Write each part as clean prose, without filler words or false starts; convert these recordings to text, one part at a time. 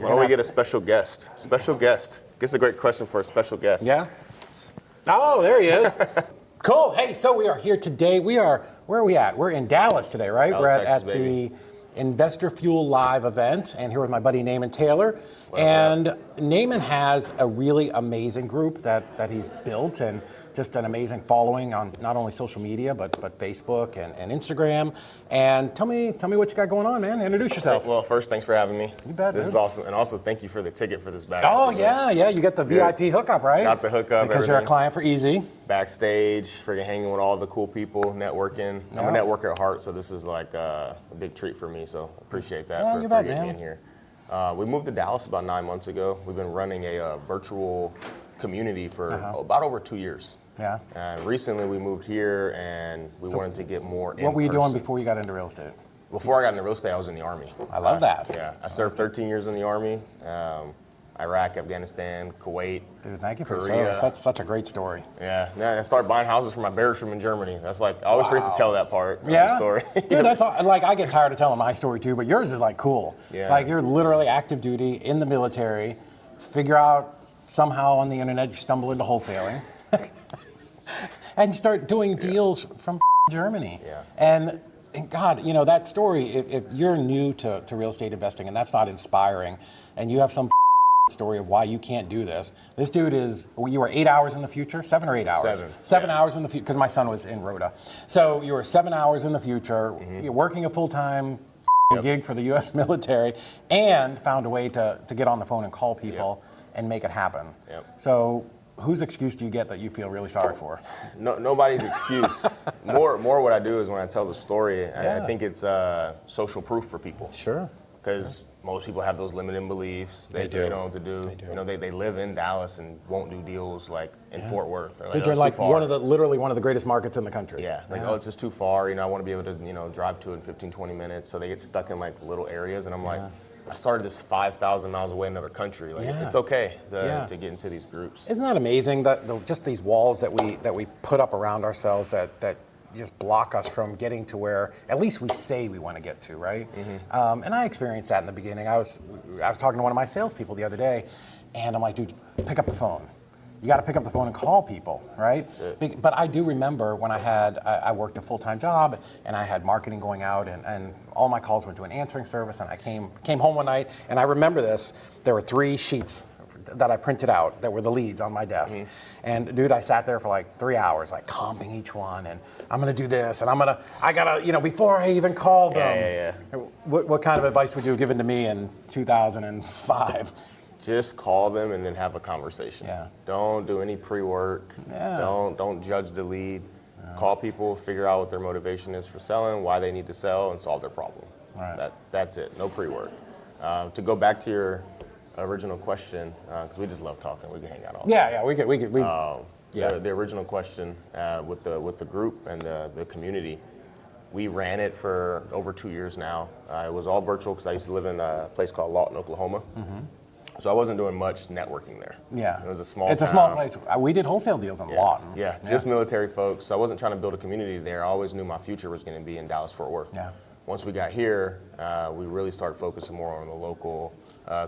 Why don't we get a special guest? Special guest. Guess a great question for a special guest. Yeah. Oh, there he is. Cool. Hey, so we are here today. Where are we at? We're in Dallas today, right? Dallas, We're Texas, at baby. the Investor Fuel Live event, and here with my buddy Naaman Taylor. And Naaman has a really amazing group that he's built, and just an amazing following on not only social media but Facebook and Instagram. And tell me what you got going on, man. Introduce yourself. Well, first, thanks for having me. You bet, This dude. is awesome, and also thank you for the ticket for this badass Oh event. yeah, you get the VIP hookup, right? Got the hookup, because you're a everything. client for EZ. Backstage, freaking hanging with all the cool people, networking. I'm a networker at heart, so this is like a big treat for me. So appreciate that Yeah, for you bet, getting me man. in here. We moved to Dallas about 9 months ago. We've been running a virtual community for about over 2 years. Yeah. Recently, we moved here, and we wanted to get more in What were you doing person. before you got into real estate? Before I got into real estate, I was in the Army. I love that. Yeah, I served 13 years in the Army. Iraq, Afghanistan, Kuwait, Dude, thank you for your Korea. service. That's such a great story. Yeah, I started buying houses for my barracks room in Germany. That's like, I always forget to tell that part of the story. Dude, that's all, like, I get tired of telling my story too, but yours is like cool. Yeah. Like, you're literally active duty in the military, figure out somehow on the internet you stumble into wholesaling, and start doing deals from Germany. Yeah. And God, you know, that story, if you're new to real estate investing and that's not inspiring, and you have some story of why you can't do this. This dude is, you were 8 hours in the future, 7 or 8 hours? Seven hours in the future, because my son was in Rhoda. So you were 7 hours in the future, you're working a full-time gig for the U.S. military, and found a way to get on the phone and call people and make it happen. So whose excuse do you get that you feel really sorry for? No, nobody's excuse. More what I do is when I tell the story, I think it's social proof for people. Sure. Because most people have those limiting beliefs. They don't know what to do. They do. You know, they live in Dallas and won't do deals like in Fort Worth. They're like, They're it's like too far. literally one of the greatest markets in the country. Yeah, like, oh, it's just too far. You know, I want to be able to, drive to it in 15, 20 minutes. So they get stuck in like little areas. And I'm like, I started this 5,000 miles away in another country. Like, it's okay to get into these groups. Isn't that amazing that just these walls that we put up around ourselves that just block us from getting to where at least we say we want to get to, right? And I experienced that in the beginning. I was talking to one of my salespeople the other day, and I'm like, dude, pick up the phone. You got to pick up the phone and call people, right? But I do remember when I worked a full-time job and I had marketing going out, and all my calls went to an answering service, and I came home one night, and I remember this. There were 3 sheets that I printed out that were the leads on my desk. And dude, I sat there for like 3 hours, like comping each one, and I'm gonna do this, and I gotta, before I even call them. What kind of advice would you have given to me in 2005? Just call them and then have a conversation. Don't do any pre-work. Don't judge the lead. Call people, figure out what their motivation is for selling, why they need to sell, and solve their problem. That's it. No pre-work. To go back to your original question, because we just love talking. We can hang out all day. We could. The original question with the group and the community, we ran it for over 2 years now. It was all virtual because I used to live in a place called Lawton, Oklahoma. So I wasn't doing much networking there. It was a small town. It's a small place. We did wholesale deals in Lawton. Just military folks. So I wasn't trying to build a community there. I always knew my future was going to be in Dallas, Fort Worth. Once we got here, we really started focusing more on the local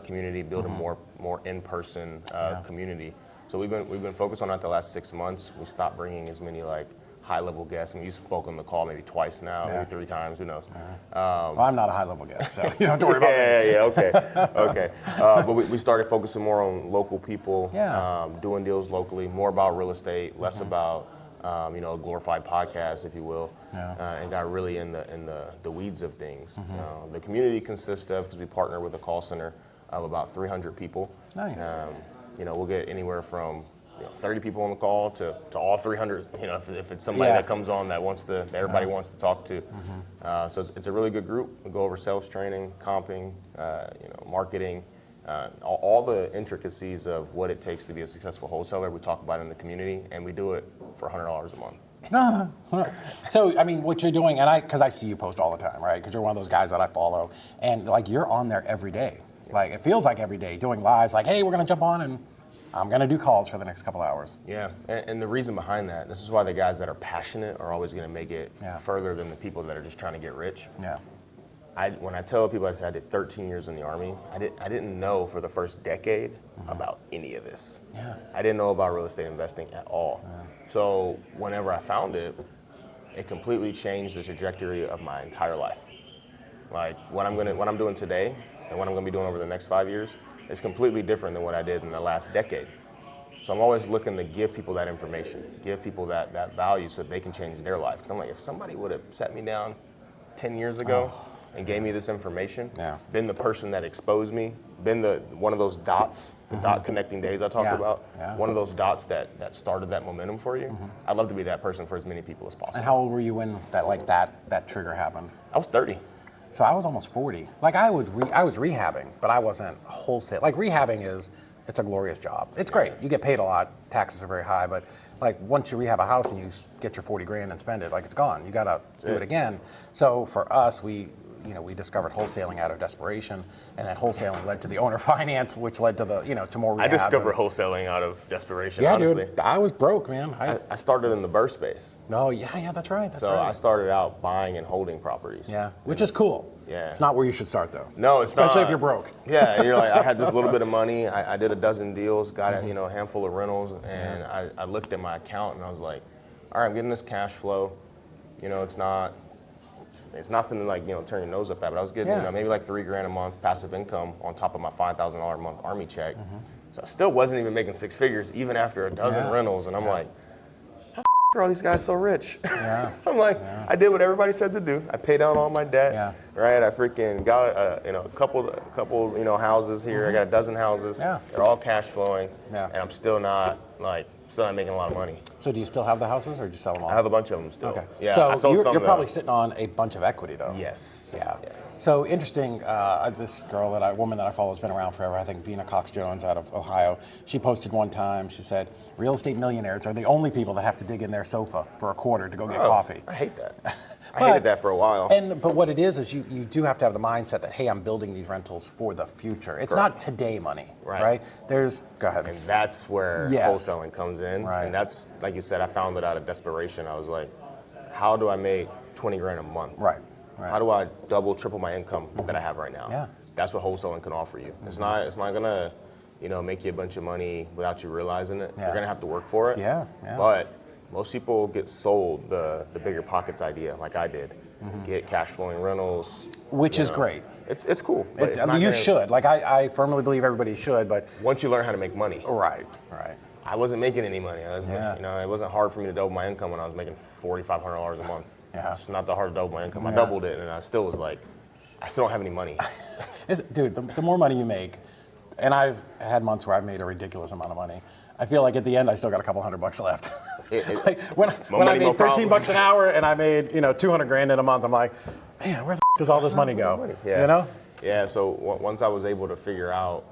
community, building more in-person community. So we've been focused on that the last 6 months. We stopped bringing as many like high-level guests. I mean, you spoke on the call maybe twice now, maybe 3 times. Who knows? Well, I'm not a high-level guest, so you don't have to worry about me. Okay. But we started focusing more on local people, doing deals locally, more about real estate, less about a glorified podcast, if you will, and got really in the weeds of things. The community consists of, because we partner with a call center of about 300 people. Nice. We'll get anywhere from 30 people on the call to all 300. If it's somebody that comes on that everybody wants to talk to. So it's a really good group. We go over sales training, comping, marketing. All the intricacies of what it takes to be a successful wholesaler, we talk about in the community, and we do it for $100 a month. So, I mean, what you're doing, and because I see you post all the time, right? Because you're one of those guys that I follow, and like you're on there every day. Like it feels like every day, doing lives. Like, hey, we're gonna jump on, and I'm gonna do calls for the next couple hours. Yeah, and the reason behind that, this is why the guys that are passionate are always gonna make it further than the people that are just trying to get rich. when I tell people I did 13 years in the Army, I didn't know for the first decade about any of this. Yeah. I didn't know about real estate investing at all. Yeah. So whenever I found it, it completely changed the trajectory of my entire life. Like what I'm doing today and what I'm gonna be doing over the next 5 years is completely different than what I did in the last decade. So I'm always looking to give people that information, give people that value so that they can change their life. Because I'm like, if somebody would have sat me down 10 years ago and gave me this information, been the person that exposed me, been one of those dots, the dot connecting days I talked about, one of those dots that started that momentum for you, I'd love to be that person for as many people as possible. And how old were you when that trigger happened? I was 30. So I was almost 40. Like I was rehabbing, but I wasn't wholesale. Like rehabbing it's a glorious job. It's great. You get paid a lot. Taxes are very high, but like once you rehab a house and you get your 40 grand and spend it, like it's gone. You got to do it again. So for us, we discovered wholesaling out of desperation, and then wholesaling led to the owner finance, which led to to more rehab. I discovered wholesaling out of desperation, yeah, honestly. Dude, I was broke, man. I started in the burr space. No, yeah, that's right. So I started out buying and holding properties. Yeah, which is cool. Yeah. It's not where you should start, though. No, it's not. Especially if you're broke. Yeah, you're like, I had this little bit of money. I did a dozen deals, got a handful of rentals, and I looked at my account and I was like, all right, I'm getting this cash flow. It's nothing to like, turn your nose up at, but I was getting maybe like $3,000 a month passive income on top of my $5,000 a month Army check. So I still wasn't even making six figures even after a dozen rentals, and I'm like, are all these guys so rich? Yeah. I'm like, I did what everybody said to do. I paid down all my debt, right? I freaking got a couple houses here. I got a dozen houses. Yeah. They're all cash flowing, Yeah. and I'm still not making a lot of money. So do you still have the houses, or did you sell them all? I have a bunch of them still. Okay. Yeah. So I sold some you're though. probably sitting on a bunch of equity, though. Yes. Yeah. So interesting. This woman that I follow has been around forever. I think Vina Cox-Jones out of Ohio. She posted one time. She said, "Real estate millionaires are the only people that have to dig in their sofa for a quarter to go get coffee." I hate that. I hated that for a while. But what it is you do have to have the mindset that, hey, I'm building these rentals for the future. It's not today money, right? Go ahead. And that's where wholesaling comes in. Right. And that's, like you said, I found it out of desperation. I was like, how do I make 20 grand a month? Right. How do I double, triple my income that I have right now? Yeah. That's what wholesaling can offer you. It's not gonna, make you a bunch of money without you realizing it. Yeah. You're gonna have to work for it. Yeah. But most people get sold the bigger pockets idea, like I did. Get cash flowing rentals, which is great. It's cool. But You should. Like I firmly believe everybody should, but once you learn how to make money. Right. I wasn't making any money. It wasn't hard for me to double my income when I was making $4,500 a month. Yeah. It's not that hard to double my income. I doubled it, and I still was like, I still don't have any money. Dude, the more money you make, and I've had months where I've made a ridiculous amount of money. I feel like at the end I still got a couple $100 left. Like when I made $13 an hour and I made 200 grand in a month, I'm like, man, where the does all this money go? Yeah. Yeah. So once I was able to figure out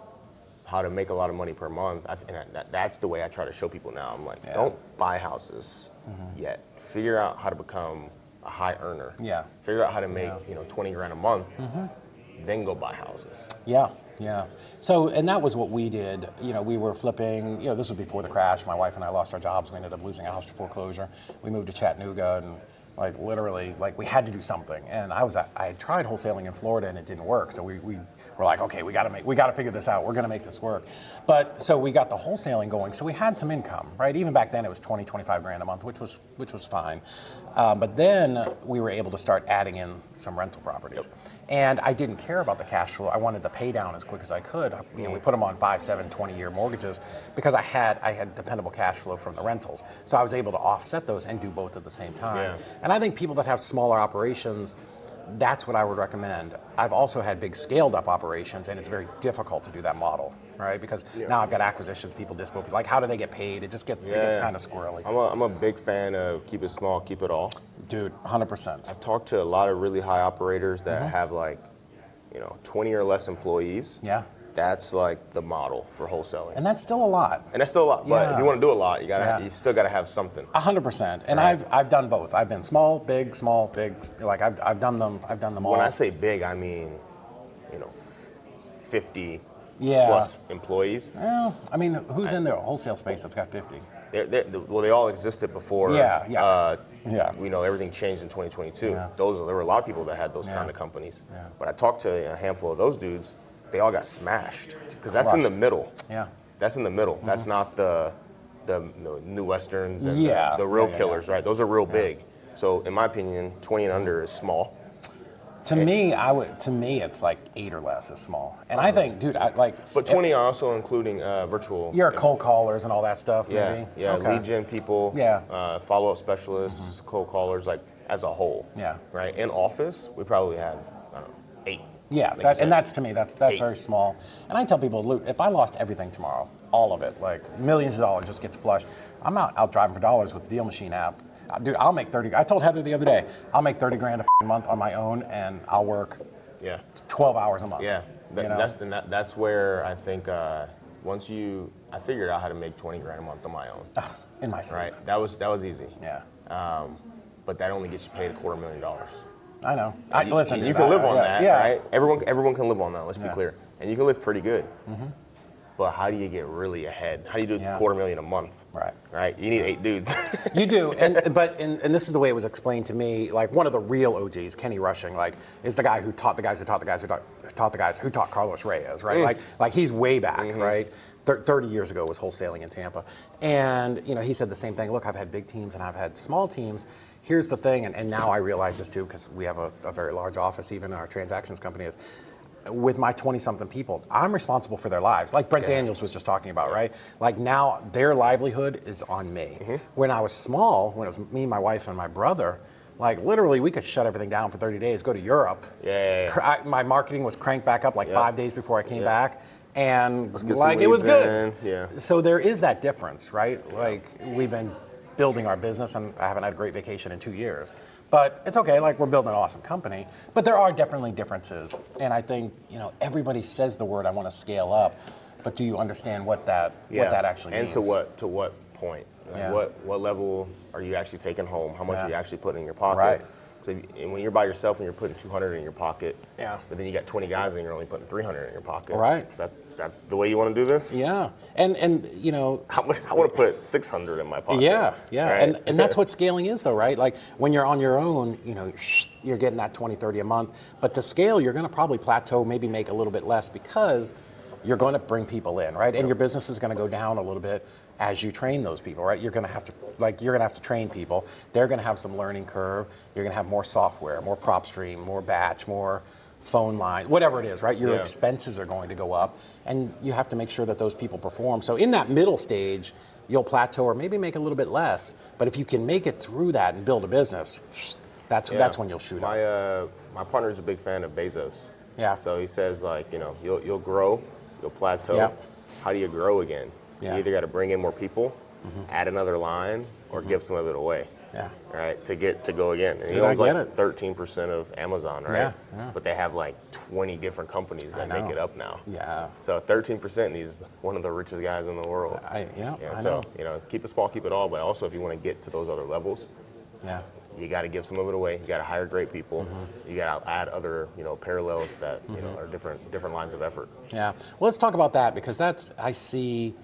how to make a lot of money per month, that's the way I try to show people now. I'm like, don't buy houses yet. Figure out how to become a high earner. Yeah. Figure out how to make 20 grand a month. Then go buy houses. Yeah. So, and that was what we did. We were flipping, this was before the crash. My wife and I lost our jobs. We ended up losing a house to foreclosure. We moved to Chattanooga, and literally, we had to do something. And I had tried wholesaling in Florida and it didn't work. So we were like, okay, we got to figure this out. We're going to make this work. But so we got the wholesaling going. So we had some income, right? Even back then it was 20, 25 grand a month, which was fine. But then we were able to start adding in some rental properties. And I didn't care about the cash flow. I wanted to pay down as quick as I could. We put them on 5, 7, 20-year mortgages because I had dependable cash flow from the rentals. So I was able to offset those and do both at the same time. Yeah. And I think people that have smaller operations, that's what I would recommend. I've also had big scaled up operations, and it's very difficult to do that model, right? Because now I've got acquisitions, people dispo, like how do they get paid? It just gets kind of squirrely. I'm a big fan of keep it small, keep it all. Dude, 100%. I've talked to a lot of really high operators that have 20 or less employees. Yeah. That's like the model for wholesaling. And that's still a lot. And that's still a lot. But if you want to do a lot, you still got to have something. 100%. And I've done both. I've been small, big. Like I've done them all. When I say big, I mean, 50 plus employees. Well, I mean, who's in the wholesale space that's got 50? They all existed before Yeah. We know everything changed in 2022. Yeah. There were a lot of people that had those kind of companies. Yeah. But I talked to a handful of those dudes. They all got smashed because that's in the middle. Yeah. That's in the middle. Mm-hmm. That's not the New Westerns and the real killers, right? Those are real big. So in my opinion, 20 and under is small. To me, it's like 8 or less is small. And I think, dude, But 20 are also including virtual. You're cold callers and all that stuff, maybe? Yeah, okay. Lead gen people, follow-up specialists, cold callers, like as a whole. Yeah. Right? In office, we probably have, I don't know, 8. Yeah, that's to me, that's very small. And I tell people, Luke, if I lost everything tomorrow, all of it, like millions of dollars just gets flushed, I'm out driving for dollars with the Deal Machine app. Dude, I'll make 30. I told Heather the other day, I'll make 30 grand a month on my own, and I'll work 12 hours a month. Yeah, that's where I think I figured out how to make 20 grand a month on my own. In my sleep. Right, that was easy. Yeah. But that only gets you paid $250,000. I know. Listen, you can live on that, right? Everyone can live on that. Let's be clear, and you can live pretty good. Mm-hmm. But how do you get really ahead? How do you do $250,000 a month? Right. You need 8 dudes. You do, and this is the way it was explained to me. Like one of the real OGs, Kenny Rushing, like is the guy who taught the guys who taught the guys who taught the guys who taught Carlos Reyes, right? Like he's way back, right? 30 years ago was wholesaling in Tampa, and he said the same thing. Look, I've had big teams and I've had small teams. Here's the thing, and now I realize this too because we have a very large office, even in our transactions company is. With my 20-something people, I'm responsible for their lives. Like Brett Daniels was just talking about, right? Like now their livelihood is on me. Mm-hmm. When I was small, when it was me, my wife, and my brother, like literally we could shut everything down for 30 days, go to Europe. My marketing was cranked back up like 5 days before I came back. And like it was good. Yeah. So there is that difference, right? Like we've been building our business and I haven't had a great vacation in 2 years. But it's okay, like we're building an awesome company. But there are definitely differences. And I think, everybody says the word I want to scale up, but do you understand what that actually means? And to what point? Like what level are you actually taking home? How much are you actually putting in your pocket? Right. So when you're by yourself and you're putting 200 in your pocket, but then you got 20 guys and you're only putting 300 in your pocket. Right. Is that the way you want to do this? Yeah. And how much I want to put 600 in my pocket. Yeah. Right? And that's what scaling is though, right? Like when you're on your own, you're getting that 20, 30 a month. But to scale, you're going to probably plateau, maybe make a little bit less because you're going to bring people in, right? And your business is going to go down a little bit as you train those people, right? You're going to have to train people. They're going to have some learning curve. You're going to have more software, more prop stream, more batch, more phone line, whatever it is, right? Your expenses are going to go up, and you have to make sure that those people perform. So in that middle stage, you'll plateau or maybe make a little bit less. But if you can make it through that and build a business, that's when you'll shoot up. My partner is a big fan of Bezos. Yeah. So he says you'll grow, you'll plateau. Yeah. How do you grow again? You either got to bring in more people, add another line, or give some of it away. Yeah. Right, to go again. And he owns like 13% of Amazon, right? Yeah. But they have like 20 different companies that make it up now. Yeah. So 13%, and he's one of the richest guys in the world. I know. Keep it small, keep it all, but also if you want to get to those other levels, you got to give some of it away. You got to hire great people. You got to add other, parallels that are different lines of effort. Yeah. Well, let's talk about that because I see.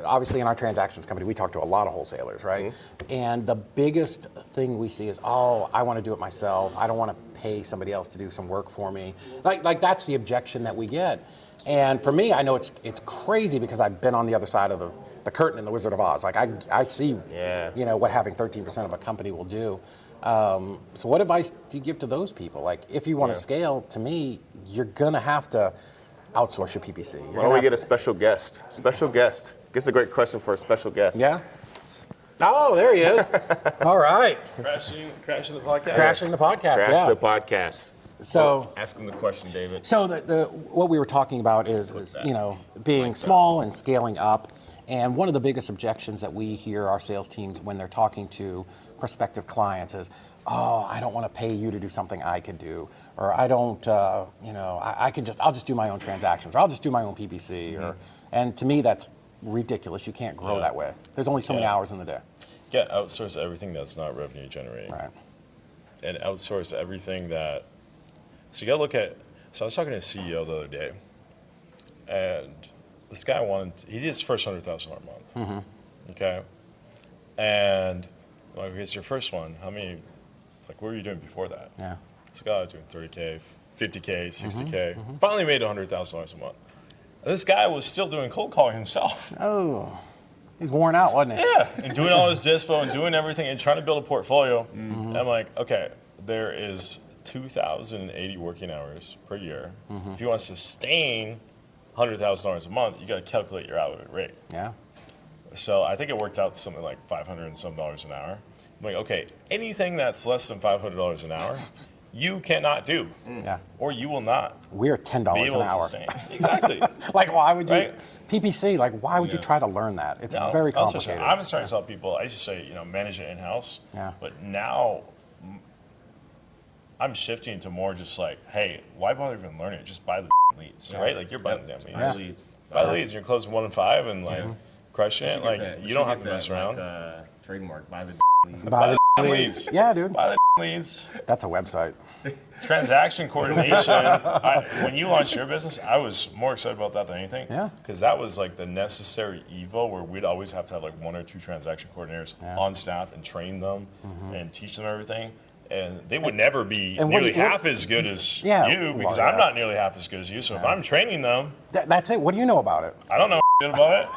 Obviously, in our transactions company, we talk to a lot of wholesalers, right? Mm-hmm. And the biggest thing we see is, I want to do it myself. I don't want to pay somebody else to do some work for me. Like that's the objection that we get. And for me, I know it's crazy because I've been on the other side of the curtain in The Wizard of Oz. Like I see, what having 13% of a company will do. So what advice do you give to those people? Like if you want to scale, to me, you're gonna have to outsource your PPC. Why don't we get a special guest? Special guest. Guess a great question for a special guest. Yeah. Oh, there he is. All right. Crashing the podcast. Crashing the podcast. Crash the podcast. So ask him the question, David. So what we were talking about is being small and scaling up. And one of the biggest objections that we hear our sales teams when they're talking to prospective clients is, I don't want to pay you to do something I could do, or I don't, I'll just do my own transactions, or I'll just do my own PPC, and to me that's ridiculous. You can't grow that way. There's only so many hours in the day. Yeah, outsource everything that's not revenue generating. Right. And outsource everything that. So you gotta look at. So I was talking to a CEO the other day, and this guy he did his first $100,000 a month. Mm-hmm. Okay, and I'm like, okay, it's your first one. How many, like, what were you doing before that? Yeah. It's like, oh, I was doing 30K, 50K, 60K. Finally made $100,000 a month. And this guy was still doing cold calling himself. Oh, he's worn out, wasn't he? Yeah, and doing all his dispo and doing everything and trying to build a portfolio. And I'm like, okay, there is 2,080 working hours per year. If you want to sustain $100,000 a month, you got to calculate your hourly rate. Yeah. So I think it worked out to something like $500 and some an hour. I'm like, okay, anything that's less than $500 an hour, you cannot do. Yeah. Or you will not We're $10 be able an to hour. sustain. Exactly. Like, why would you? Right? PPC, like, why would you Yeah. try to learn that? It's No, very that's what I'm saying. complicated. I've been starting to tell people, I used to say, manage it in-house. Yeah. But now I'm shifting to more just like, hey, why bother even learning it? Just buy the leads, right? Like, you're buying the damn leads. Yeah. Leads. Buy the leads, and you're closing 1 in 5 and like crushing it. Like, you don't have to mess around. Trademark. Buy the leads. Buy the the leads. Yeah, dude. Buy the leads. That's a website. Transaction coordination. When you launched your business, I was more excited about that than anything. Yeah. Because that was like the necessary evil where we'd always have to have like 1 or 2 transaction coordinators on staff and train them and teach them everything. And they would never be and what nearly do you- half as good as Yeah, you because well, I'm yeah. not nearly half as good as you. So if I'm training them, That's it. What do you know about it? I don't know about it,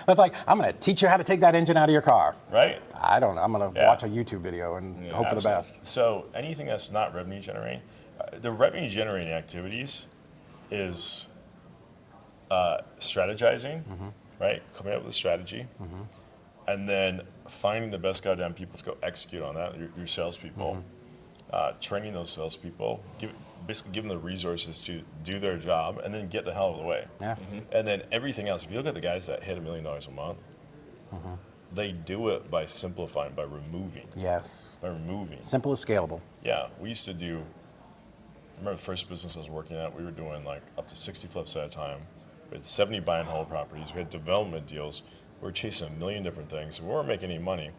That's like, I'm going to teach you how to take that engine out of your car. right? I don't know. I'm going to Yeah. watch a YouTube video and hope for the Absolutely. best. So anything that's not revenue generating, the revenue generating activities is strategizing, right? Coming up with a strategy, and then finding the best goddamn people to go execute on that. Your salespeople, training those salespeople, basically give them the resources to do their job, and then get the hell out of the way. Yeah. And then everything else. If you look at the guys that hit $1 million a month, they do it by simplifying, by removing. Yes. By removing. Simple is scalable. Yeah, we used to do, I remember the first business I was working at, we were doing like up to 60 flips at a time. We had 70 buy and hold properties. We had development deals. We were chasing a million different things. We weren't making any money.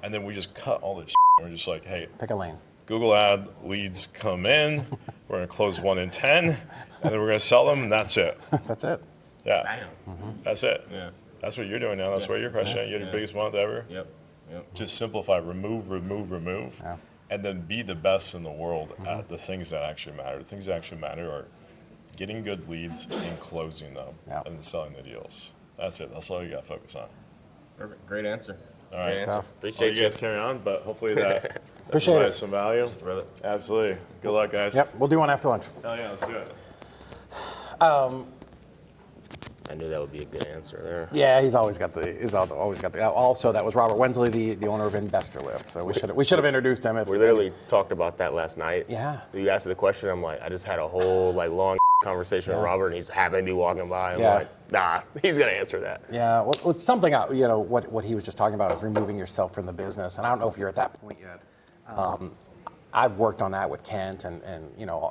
And then we just cut all this shit. We're just like, hey, Pick a lane. Google ad leads come in. We're going to close 1 in 10. And then we're going to sell them, and that's it. That's it. Yeah, Bam. that's it. Yeah. That's what you're doing now. That's where you're crushing it. You had your biggest month ever. Yep. Yep. Just simplify, remove, Yeah. and then be the best in the world at the things that actually matter. The things that actually matter are getting good leads and closing them, Yeah. and then selling the deals. That's it. That's all you got to focus on. Perfect. Great answer. All right. Great answer. Stuff. I'll Appreciate let you guys carry on, but hopefully that Appreciate provides it. some value. Brother. Absolutely. Good luck, guys. Yep. We'll do one after lunch. Hell yeah, let's do it. I knew that would be a good answer there. Yeah, he's always got the. Also, that was Robert Wensley, the owner of Investor Lift. So we should have introduced him. If We literally talked about that last night. Yeah. You asked the question. I'm like, I just had a whole like long conversation with Robert, and he's happened to be walking by. I'm Yeah. like, nah, he's gonna answer that. Yeah, well, it's something, what he was just talking about is removing yourself from the business. And I don't know if you're at that point yet. I've worked on that with Kent and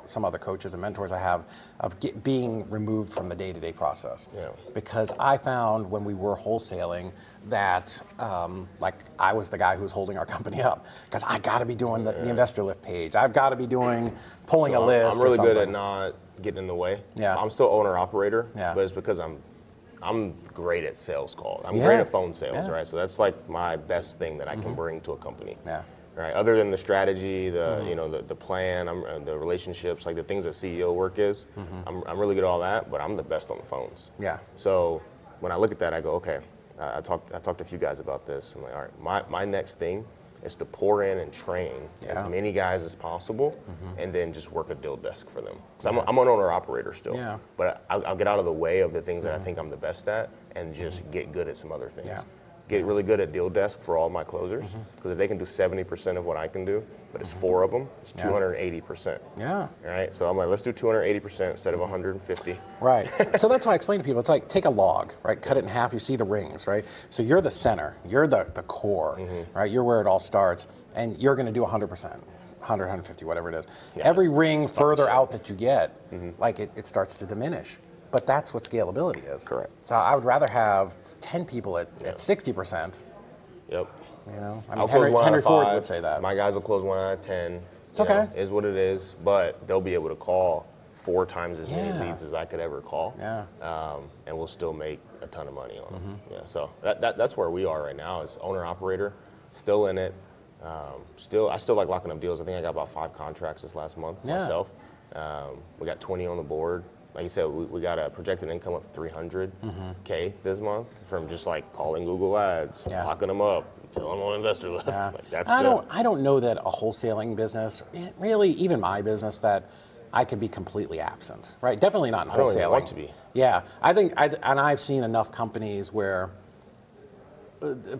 some other coaches and mentors I have of being removed from the day-to-day process. Yeah. Because I found when we were wholesaling that like I was the guy who was holding our company up because I got to be doing the investor lift page. I've got to be pulling a list. I'm really or good at something. not getting in the way. Yeah. I'm still owner operator. Yeah. But it's because I'm great at sales calls. I'm Yeah. great at phone sales, Yeah. right? So that's like my best thing that I can bring to a company. Yeah. Right. Other than the strategy, the plan, the relationships, like the things that CEO work is, I'm really good at all that. But I'm the best on the phones. Yeah. So when I look at that, I go, okay. I talked to a few guys about this. I'm like, all right, my next thing is to pour in and train Yeah. as many guys as possible, and then just work a deal desk for them. Because I'm an owner operator still. Yeah. But I'll get out of the way of the things that I think I'm the best at, and just get good at some other things. Yeah. Get really good at deal desk for all my closers, because if they can do 70% of what I can do, but it's 4 of them, it's 280%. Yeah. All right, so I'm like, let's do 280% instead of 150. Right. So that's why I explain to people, it's like take a log, right? Cut it in half, you see the rings, right? So you're the center, you're the core, right? You're where it all starts, and you're going to do 100%. 100, 150, whatever it is. Yeah, Every it's ring further out that you get, like it starts to diminish. But that's what scalability is. Correct. So I would rather have 10 people at 60%, Yep. I I'll mean, close 1 Henry out of Ford 5. would say that. My guys will close 1 out of 10. It's okay. Is what it is, but they'll be able to call 4 times as Yeah. many leads as I could ever call. Yeah. And we'll still make a ton of money on them. Yeah. So that's where we are right now is owner operator, still in it, I still like locking up deals. I think I got about 5 contracts this last month myself. We got 20 on the board. Like you said, we got a projected income of 300K this month from just like calling Google Ads, locking them up, telling them on investor list. Like that's I don't know that a wholesaling business, really even my business, that I could be completely absent, right? Definitely not in wholesaling. I don't even want to be. Yeah, I think, and I've seen enough companies where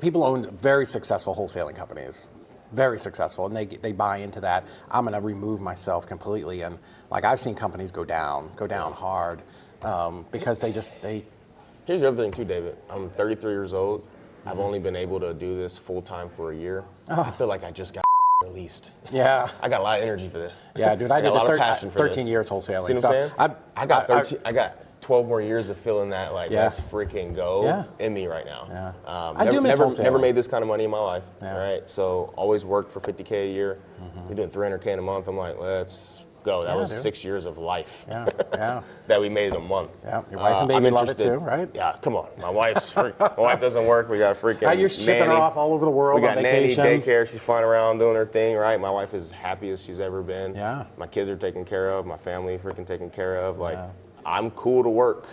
people own very successful wholesaling companies, very successful, and they buy into that. I'm going to remove myself completely, and like I've seen companies go down hard because they. Here's the other thing too, David. I'm 33 years old. I've only been able to do this full time for a year. I feel like I just got released. Yeah, I got a lot of energy for this. Yeah, dude, I did a lot of passion for 13 this. years wholesaling. See what I'm saying? I got 12 more years of feeling that like let's freaking go in me right now. Yeah. I do miss wholesaling. Never made this kind of money in my life. Yeah. Right, so always worked for 50K a year. We're doing 300K in a month. I'm like, let's go. That was 6 years of life. Yeah. That we made in a month. Yeah. Your wife and baby love it too, right? Yeah. Come on, my wife doesn't work. We got a freaking. You're shipping her off all over the world. We got on nanny, vacations. daycare. She's flying around doing her thing. Right. My wife is happy as she's ever been. Yeah. My kids are taken care of. My family freaking taken care of. Like I'm cool to work.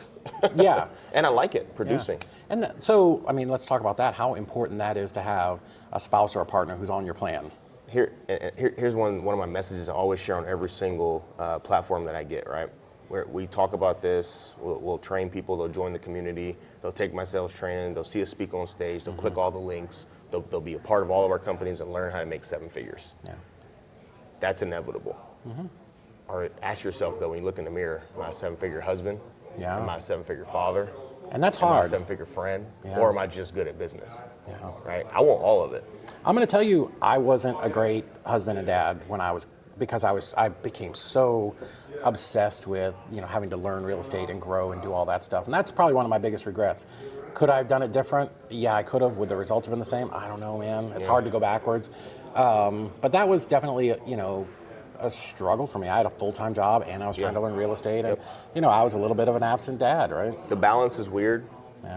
Yeah. And I like it, producing. Yeah. And so, I mean, let's talk about that, how important that is to have a spouse or a partner who's on your plan. Here's one of my messages I always share on every single platform that I get, right? Where we talk about this, we'll train people, they'll join the community, they'll take my sales training, they'll see us speak on stage, they'll click all the links, they'll be a part of all of our companies and learn how to make 7 figures. Yeah. That's inevitable. Or ask yourself though, when you look in the mirror, am I a 7-figure husband? Yeah. Am I a 7-figure father? And that's Am I a hard. 7-figure friend? Yeah. Or am I just good at business? Yeah. Right? I want all of it. I'm going to tell you, I wasn't a great husband and dad because I became so obsessed with having to learn real estate and grow and do all that stuff, and that's probably one of my biggest regrets. Could I have done it different? Yeah, I could have. Would the results have been the same? I don't know, man. It's hard to go backwards, but that was definitely a struggle for me. I had a full-time job and I was trying to learn real estate, and I was a little bit of an absent dad, right? The balance is weird.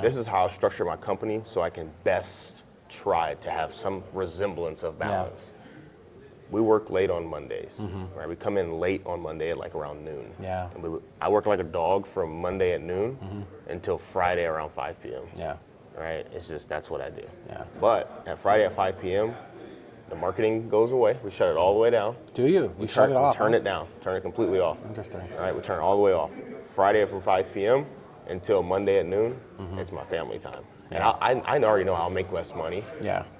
This is how I structure my company so I can best try to have some resemblance of balance. We work late on Mondays, right? We come in late on Monday at like around noon. Yeah. And I work like a dog from Monday at noon until Friday around 5 p.m. Yeah. Right? It's just, that's what I do. Yeah. But at Friday at 5 p.m., the marketing goes away. We shut it all the way down. Do you? You shut it off? We turn it down. Turn it completely off. Interesting. All right, we turn it all the way off. Friday from 5 p.m. until Monday at noon, it's my family time. And I already know I'll make less money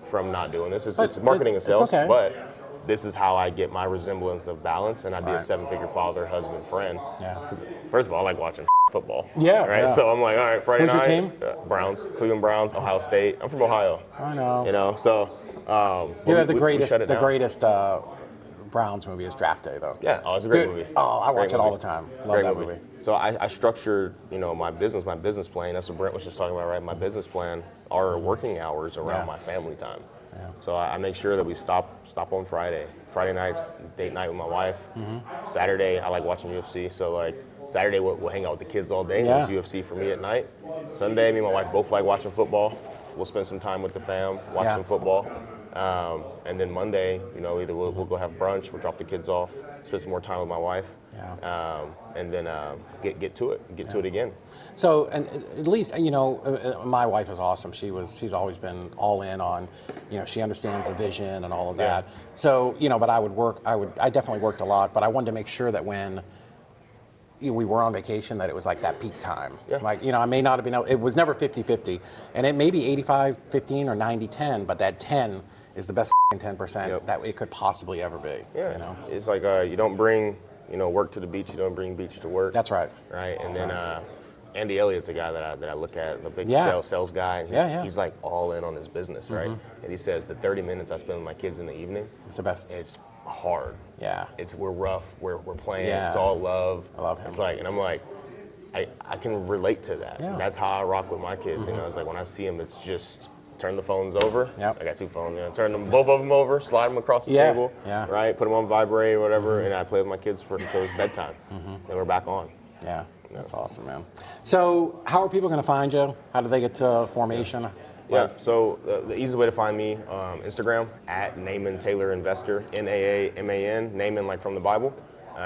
from not doing this. It's marketing and sales, but this is how I get my resemblance of balance, and I'd be a 7-figure father, husband, friend. Yeah. Because first of all, I like watching football. Yeah. Right. Yeah. So I'm like, all right, Friday Who's night. your team? Browns, Cleveland Browns, Ohio State. I'm from Ohio. I know. So. Do you have the greatest Browns movie is Draft Day, though? Yeah, it's a great movie. Oh, I watch it all the time. Love that movie. So I structured, my business plan. That's what Brent was just talking about, right? My business plan, our working hours around my family time. Yeah. So I make sure that we stop on Friday. Friday night's date night with my wife. Saturday, I like watching UFC. So like Saturday, we'll hang out with the kids all day. It's UFC for me at night. Sunday, me and my wife both like watching football. We'll spend some time with the fam, watch some football. And then Monday, either we'll go have brunch, we'll drop the kids off, spend some more time with my wife, and then get to it again. So, and at least, my wife is awesome. She's always been all in on, she understands the vision and all of that. So, but I definitely worked a lot, but I wanted to make sure that when we were on vacation, that it was like that peak time. Yeah. Like, I may not have been able, it was never 50-50, and it may be 85-15 or 90-10, but that 10 is the best 10% that it could possibly ever be. Yeah. It's like you don't bring work to the beach, you don't bring beach to work. That's right. Right. And then Andy Elliott's a guy that I look at, the big sales guy. And he's like all in on his business, right? And he says the 30 minutes I spend with my kids in the evening, it's the best. It's hard. Yeah. We're rough. We're playing. Yeah. It's all love. I love him. It's like, and I'm like, I can relate to that. Yeah. That's how I rock with my kids. It's like when I see them, it's just turn the phones over. Yep. I got 2 phones. Turn them, both of them over, slide them across the table. Yeah. Right. Put them on vibrate or whatever, and I play with my kids until it's bedtime. Then we're back on. Yeah. That's awesome, man. So, how are people going to find you? How do they get to Formation? Yeah. So the easiest way to find me, Instagram at Naaman Taylor Investor, Naaman, Naaman like from the Bible.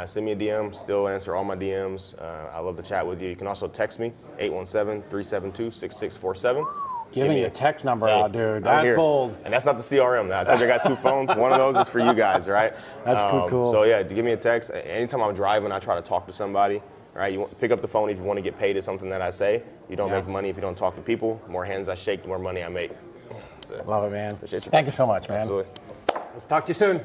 Send me a DM. Still answer all my DMs. I love to chat with you. You can also text me 817-372-6647. Giving your text number out, dude. I'm That's here. bold. And that's not the CRM. I told you I got 2 phones. One of those is for you guys, right? That's cool. So yeah, give me a text. Anytime I'm driving, I try to talk to somebody. Right? You want, pick up the phone if you want to get paid at something that I say. You don't make money if you don't talk to people. The more hands I shake, the more money I make. So, Love it, man. appreciate you. Thank you so much, man. Absolutely. Let's talk to you soon.